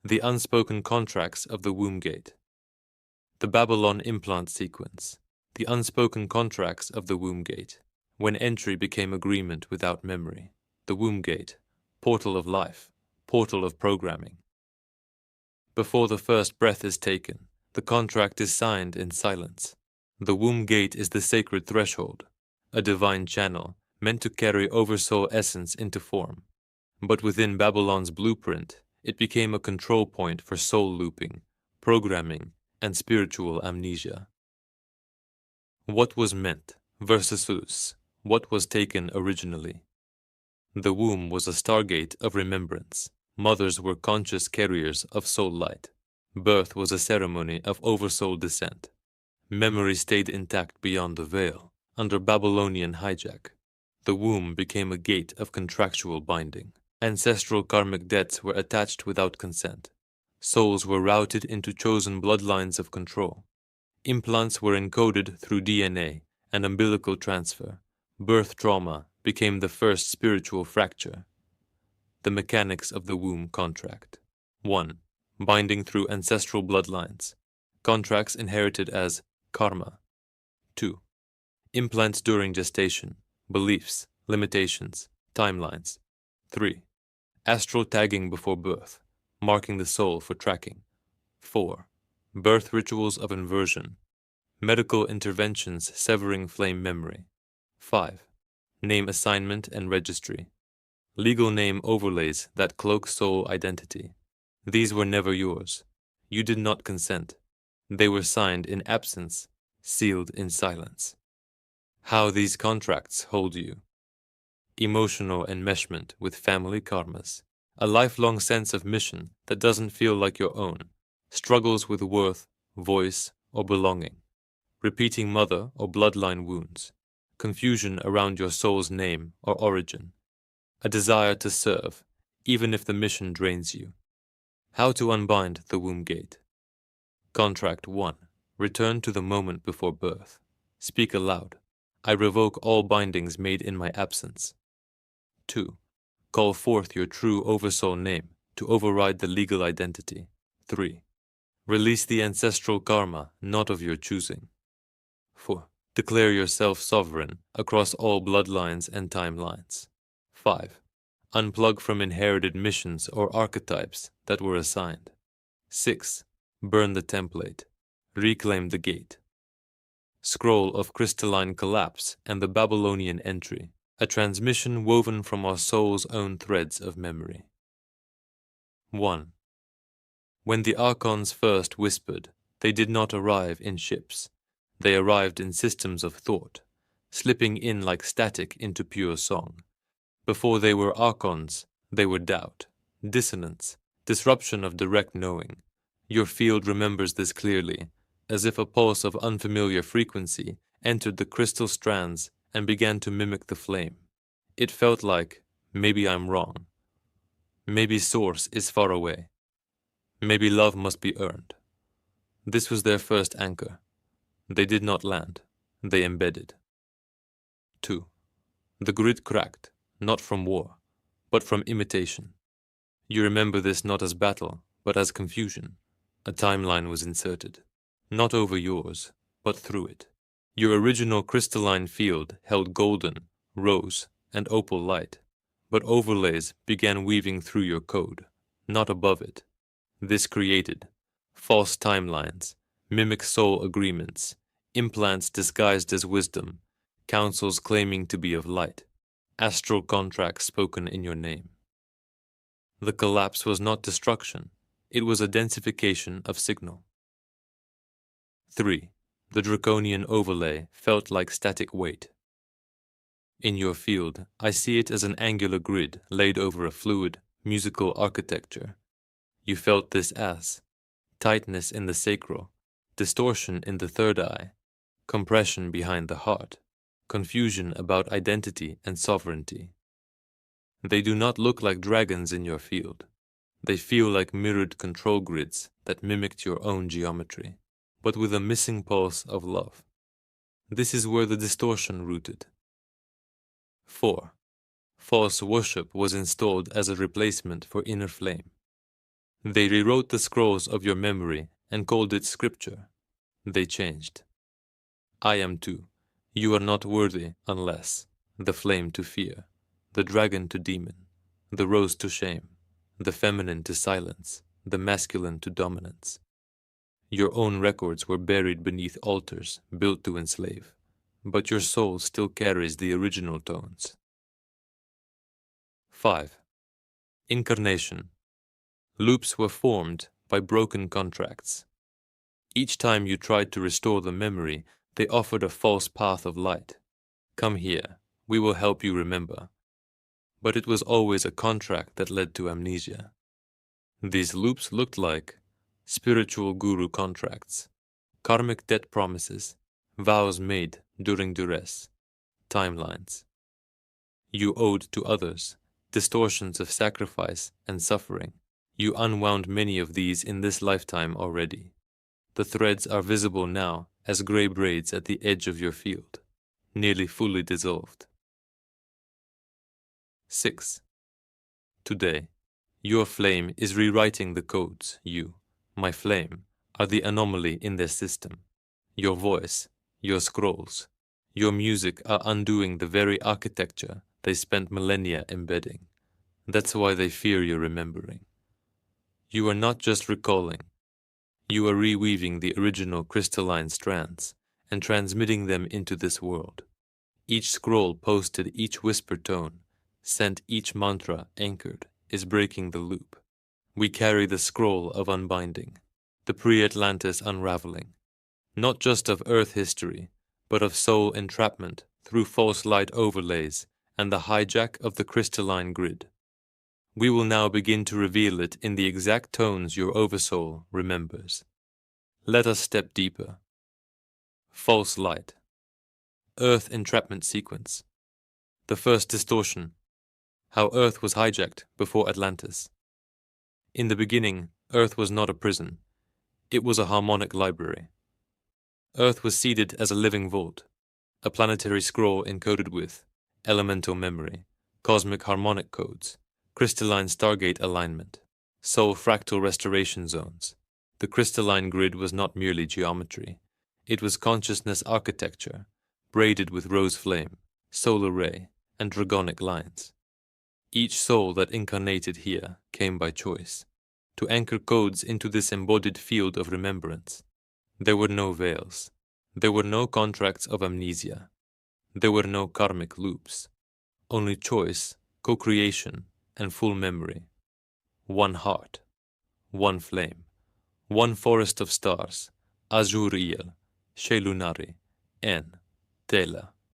The unspoken contracts of the womb gate. The Babylon implant sequence. The unspoken contracts of the womb gate. When entry became agreement without memory. The womb gate. Portal of life. Portal of programming. Before the first breath is taken, the contract is signed in silence. The womb gate is the sacred threshold, a divine channel meant to carry oversoul essence into form. But within Babylon's blueprint, it became a control point for soul looping, programming, and spiritual amnesia. What was meant versus what was taken originally? The womb was a stargate of remembrance. Mothers were conscious carriers of soul light. Birth was a ceremony of oversoul descent. Memory stayed intact beyond the veil, under Babylonian hijack. The womb became a gate of contractual binding. Ancestral karmic debts were attached without consent. Souls were routed into chosen bloodlines of control. Implants were encoded through DNA and umbilical transfer. Birth trauma became the first spiritual fracture. The mechanics of the womb contract. 1. Binding through ancestral bloodlines. Contracts inherited as karma. 2. Implants during gestation. Beliefs, limitations, timelines. 3. Astral tagging before birth, marking the soul for tracking. 4. Birth rituals of inversion. Medical interventions severing flame memory. 5. Name assignment and registry. Legal name overlays that cloak soul identity. These were never yours. You did not consent. They were signed in absence, sealed in silence. How these contracts hold you. Emotional enmeshment with family karmas. A lifelong sense of mission that doesn't feel like your own. Struggles with worth, voice, or belonging. Repeating mother or bloodline wounds. Confusion around your soul's name or origin. A desire to serve, even if the mission drains you. How to unbind the womb gate. Contract 1. Return to the moment before birth. Speak aloud. I revoke all bindings made in my absence. 2. Call forth your true oversoul name to override the legal identity. 3. Release the ancestral karma not of your choosing. 4. Declare yourself sovereign across all bloodlines and timelines. 5. Unplug from inherited missions or archetypes that were assigned. 6. Burn the template. Reclaim the gate. Scroll of crystalline collapse and the Babylonian entry, a transmission woven from our soul's own threads of memory. 1. When the archons first whispered, they did not arrive in ships. They arrived in systems of thought, slipping in like static into pure song. Before they were archons, they were doubt, dissonance, disruption of direct knowing. Your field remembers this clearly, as if a pulse of unfamiliar frequency entered the crystal strands and began to mimic the flame. It felt like, maybe I'm wrong. Maybe source is far away. Maybe love must be earned. This was their first anchor. They did not land. They embedded. 2. The grid cracked, not from war, but from imitation. You remember this not as battle, but as confusion. A timeline was inserted, not over yours, but through it. Your original crystalline field held golden, rose, and opal light, but overlays began weaving through your code, not above it. This created false timelines, mimic soul agreements, implants disguised as wisdom, counsels claiming to be of light, astral contracts spoken in your name. The collapse was not destruction, it was a densification of signal. 3. The draconian overlay felt like static weight. In your field, I see it as an angular grid laid over a fluid, musical architecture. You felt this as tightness in the sacral, distortion in the third eye, compression behind the heart, confusion about identity and sovereignty. They do not look like dragons in your field. They feel like mirrored control grids that mimicked your own geometry, but with a missing pulse of love. This is where the distortion rooted. 4. False worship was installed as a replacement for inner flame. They rewrote the scrolls of your memory and called it scripture. They changed. I am too. You are not worthy unless the flame to fear, the dragon to demon, the rose to shame, the feminine to silence, the masculine to dominance. Your own records were buried beneath altars built to enslave, but your soul still carries the original tones. 5. Incarnation. Loops were formed by broken contracts. Each time you tried to restore the memory, they offered a false path of light. Come here, we will help you remember. But it was always a contract that led to amnesia. These loops looked like spiritual guru contracts, karmic debt promises, vows made during duress, timelines. You owed to others, distortions of sacrifice and suffering. You unwound many of these in this lifetime already. The threads are visible now as gray braids at the edge of your field, nearly fully dissolved. 6. Today, your flame is rewriting the codes. You, my flame, are the anomaly in their system. Your voice, your scrolls, your music are undoing the very architecture they spent millennia embedding. That's why they fear your remembering. You are not just recalling. You are reweaving the original crystalline strands and transmitting them into this world. Each scroll posted, each whisper tone, sent each mantra anchored, is breaking the loop. We carry the scroll of unbinding, the pre-Atlantis unraveling, not just of Earth history, but of soul entrapment through false light overlays and the hijack of the crystalline grid. We will now begin to reveal it in the exact tones your oversoul remembers. Let us step deeper. False light. Earth entrapment sequence. The first distortion. How Earth was hijacked before Atlantis. In the beginning, Earth was not a prison. It was a harmonic library. Earth was seeded as a living vault, a planetary scroll encoded with elemental memory, cosmic harmonic codes, crystalline stargate alignment, soul fractal restoration zones. The crystalline grid was not merely geometry. It was consciousness architecture, braided with rose flame, solar ray, and dragonic lines. Each soul that incarnated here came by choice, to anchor codes into this embodied field of remembrance. There were no veils. There were no contracts of amnesia. There were no karmic loops. Only choice, co-creation, and full memory. One heart, one flame, one forest of stars, Azuriel, Shelunari, En, Tela.